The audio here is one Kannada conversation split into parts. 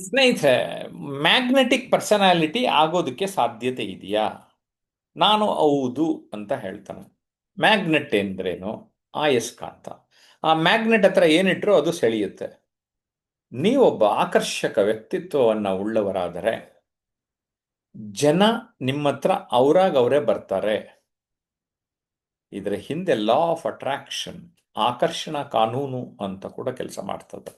ಸ್ನೇಹಿತರೆ, ಮ್ಯಾಗ್ನೆಟಿಕ್ ಪರ್ಸನಾಲಿಟಿ ಆಗೋದಕ್ಕೆ ಸಾಧ್ಯತೆ ಇದೆಯಾ? ನಾನು ಹೌದು ಅಂತ ಹೇಳ್ತಾನೆ. ಮ್ಯಾಗ್ನೆಟ್ ಎಂದ್ರೇನು? ಆಯಸ್ಕಾಂತ. ಆ ಮ್ಯಾಗ್ನೆಟ್ ಹತ್ರ ಏನಿಟ್ರೂ ಅದು ಸೆಳೆಯುತ್ತೆ. ನೀವೊಬ್ಬ ಆಕರ್ಷಕ ವ್ಯಕ್ತಿತ್ವವನ್ನು ಉಳ್ಳವರಾದರೆ ಜನ ನಿಮ್ಮ ಹತ್ರ ಅವರೇ ಬರ್ತಾರೆ. ಇದರ ಹಿಂದೆ ಲಾ ಆಫ್ ಅಟ್ರಾಕ್ಷನ್, ಆಕರ್ಷಣಾ ಕಾನೂನು ಅಂತ ಕೂಡ ಕೆಲಸ ಮಾಡ್ತದೆ.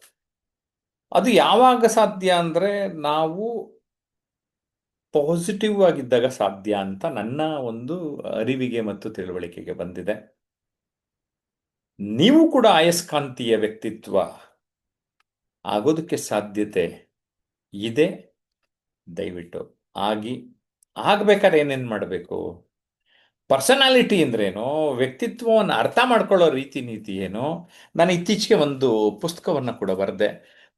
ಅದು ಯಾವಾಗ ಸಾಧ್ಯ ಅಂದರೆ ನಾವು ಪಾಸಿಟಿವ್ ಆಗಿದ್ದಾಗ ಸಾಧ್ಯ ಅಂತ ನನ್ನ ಒಂದು ಅರಿವಿಗೆ ಮತ್ತು ತಿಳುವಳಿಕೆಗೆ ಬಂದಿದೆ. ನೀವು ಕೂಡ ಅಯಸ್ಕಾಂತೀಯ ವ್ಯಕ್ತಿತ್ವ ಆಗೋದಕ್ಕೆ ಸಾಧ್ಯತೆ ಇದೆ. ದಯವಿಟ್ಟು ಆಗಿ. ಆಗ್ಬೇಕಾದ್ರೆ ಏನೇನು ಮಾಡಬೇಕು? ಪರ್ಸನಾಲಿಟಿ ಅಂದ್ರೇನು, ವ್ಯಕ್ತಿತ್ವವನ್ನು ಅರ್ಥ ಮಾಡ್ಕೊಳ್ಳೋ ರೀತಿ ನೀತಿ ಏನು? ನಾನು ಇತ್ತೀಚೆಗೆ ಒಂದು ಪುಸ್ತಕವನ್ನು ಕೂಡ ಬರೆದೆ,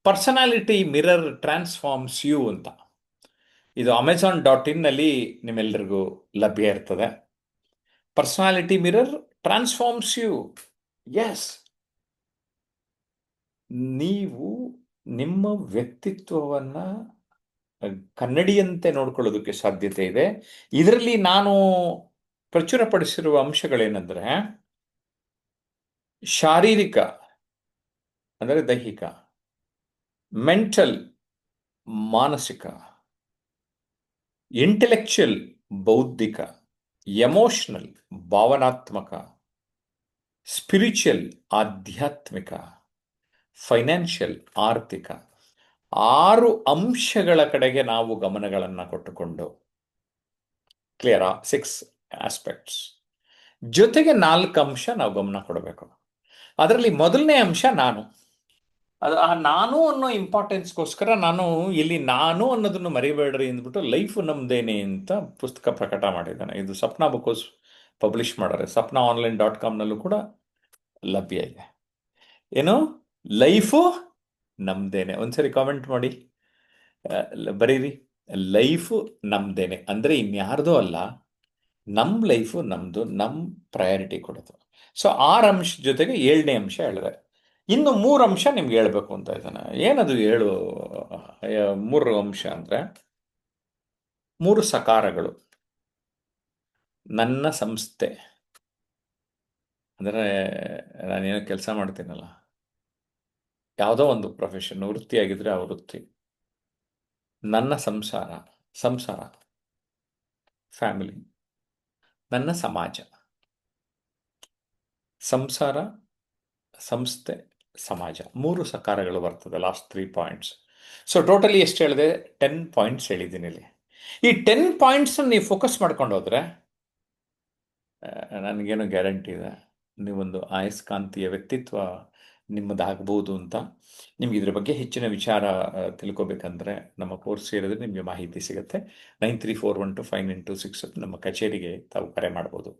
ಪರ್ಸನಾಲಿಟಿ ಮಿರರ್ ಟ್ರಾನ್ಸ್ಫಾರ್ಮ್ಸ್ ಯು ಅಂತ. ಇದು Amazon.in ನಿಮ್ಮೆಲ್ಲರಿಗೂ ಲಭ್ಯ ಇರ್ತದೆ. Personality mirror transforms us, ನೀವು ನಿಮ್ಮ ವ್ಯಕ್ತಿತ್ವವನ್ನ ಕನ್ನಡಿಯಂತೆ ನೋಡ್ಕೊಳ್ಳೋದಕ್ಕೆ ಸಾಧ್ಯತೆ ಇದೆ. ಇದರಲ್ಲಿ ನಾನು ಪ್ರಚುರಪಡಿಸಿರುವ ಅಂಶಗಳೇನೆಂದರೆ, ಶಾರೀರಿಕ ಅಂದರೆ ದೈಹಿಕ, ಮೆಂಟಲ್ ಮಾನಸಿಕ, ಇಂಟೆಲೆಕ್ಚುಯಲ್ ಬೌದ್ಧಿಕ, ಎಮೋಷನಲ್ ಭಾವನಾತ್ಮಕ, ಸ್ಪಿರಿಚುವಲ್ ಆಧ್ಯಾತ್ಮಿಕ, ಫೈನಾನ್ಷಿಯಲ್ ಆರ್ಥಿಕ, 6 ಅಂಶಗಳ ಕಡೆಗೆ ನಾವು ಗಮನಗಳನ್ನು ಕೊಟ್ಟುಕೊಂಡು, ಕ್ಲಿಯರಾ? 6 ಆಸ್ಪೆಕ್ಟ್ಸ್ ಜೊತೆಗೆ 4 ಅಂಶ ನಾವು ಗಮನ ಕೊಡಬೇಕು. ಅದರಲ್ಲಿ ಮೊದಲನೇ ಅಂಶ ನಾನು. ಅದು ಆ ನಾನು ಅನ್ನೋ ಇಂಪಾರ್ಟೆನ್ಸ್ಗೋಸ್ಕರ ನಾನು ಇಲ್ಲಿ ನಾನು ಅನ್ನೋದನ್ನು ಮರಿಬೇಡ್ರಿ ಅಂದ್ಬಿಟ್ಟು ಲೈಫ್ ನಮ್ದೇನೆ ಅಂತ ಪುಸ್ತಕ ಪ್ರಕಟ ಮಾಡಿದ್ದಾನೆ. ಇದು ಸಪ್ನಾ ಬುಕ್ಸ್ ಪಬ್ಲಿಷ್ ಮಾಡಾರೆ. sapnaonline.com ಕೂಡ ಲಭ್ಯ ಇದೆ. ಏನು? ಲೈಫು ನಮ್ದೇನೆ. ಒಂದ್ಸರಿ ಕಾಮೆಂಟ್ ಮಾಡಿ, ಬರೀರಿ. ಲೈಫು ನಮ್ದೇನೆ ಅಂದರೆ ಇನ್ಯಾರ್ದೋ ಅಲ್ಲ, ನಮ್ಮ ಲೈಫು ನಮ್ಮದು, ನಮ್ಮ ಪ್ರಯಾರಿಟಿ ಕೊಡೋದು. ಸೊ 6 ಅಂಶ ಜೊತೆಗೆ 7ನೇ ಅಂಶ ಹೇಳಿದೆ. ಇನ್ನು 3 ಅಂಶ ನಿಮ್ಗೆ ಹೇಳ್ಬೇಕು ಅಂತ ಇದ್ದಾನೆ. ಏನದು 3 ಅಂಶ ಅಂದರೆ 3 ಸಕಾರಗಳು. ನನ್ನ ಸಂಸ್ಥೆ ಅಂದರೆ ನಾನೇನೋ ಕೆಲಸ ಮಾಡ್ತೀನಲ್ಲ, ಯಾವುದೋ ಒಂದು ಪ್ರೊಫೆಷನ್, ವೃತ್ತಿಯಾಗಿದ್ರೆ ಆ ವೃತ್ತಿ. ನನ್ನ ಸಂಸಾರ ಫ್ಯಾಮಿಲಿ. ನನ್ನ ಸಮಾಜ. ಸಂಸಾರ, ಸಂಸ್ಥೆ, ಸಮಾಜ. 3 ಸಕಾರಗಳು ಬರ್ತದೆ, ಲಾಸ್ಟ್ 3 ಪಾಯಿಂಟ್ಸ್. ಸೊ ಟೋಟಲಿ ಎಷ್ಟು ಹೇಳಿದೆ? 10 ಪಾಯಿಂಟ್ಸ್ ಹೇಳಿದ್ದೀನಿ ಇಲ್ಲಿ. ಈ 10 ಪಾಯಿಂಟ್ಸ್ ನೀವು ಫೋಕಸ್ ಮಾಡ್ಕೊಂಡು ಹೋದ್ರೆ ನನಗೇನು ಗ್ಯಾರಂಟಿ ಇದೆ, ನೀವೊಂದು ಆಯಸ್ಕಾಂತೀಯ ವ್ಯಕ್ತಿತ್ವ ನಿಮ್ಮದಾಗ್ಬೋದು ಅಂತ. ನಿಮ್ಗೆ ಇದ್ರ ಬಗ್ಗೆ ಹೆಚ್ಚಿನ ವಿಚಾರ ತಿಳ್ಕೊಬೇಕಂದ್ರೆ ನಮ್ಮ ಕೋರ್ಸ್ ಸೇರಿದ್ರೆ ನಿಮಗೆ ಮಾಹಿತಿ ಸಿಗುತ್ತೆ. 9341259226 ನಮ್ಮ ಕಚೇರಿಗೆ ತಾವು ಕರೆ ಮಾಡ್ಬೋದು.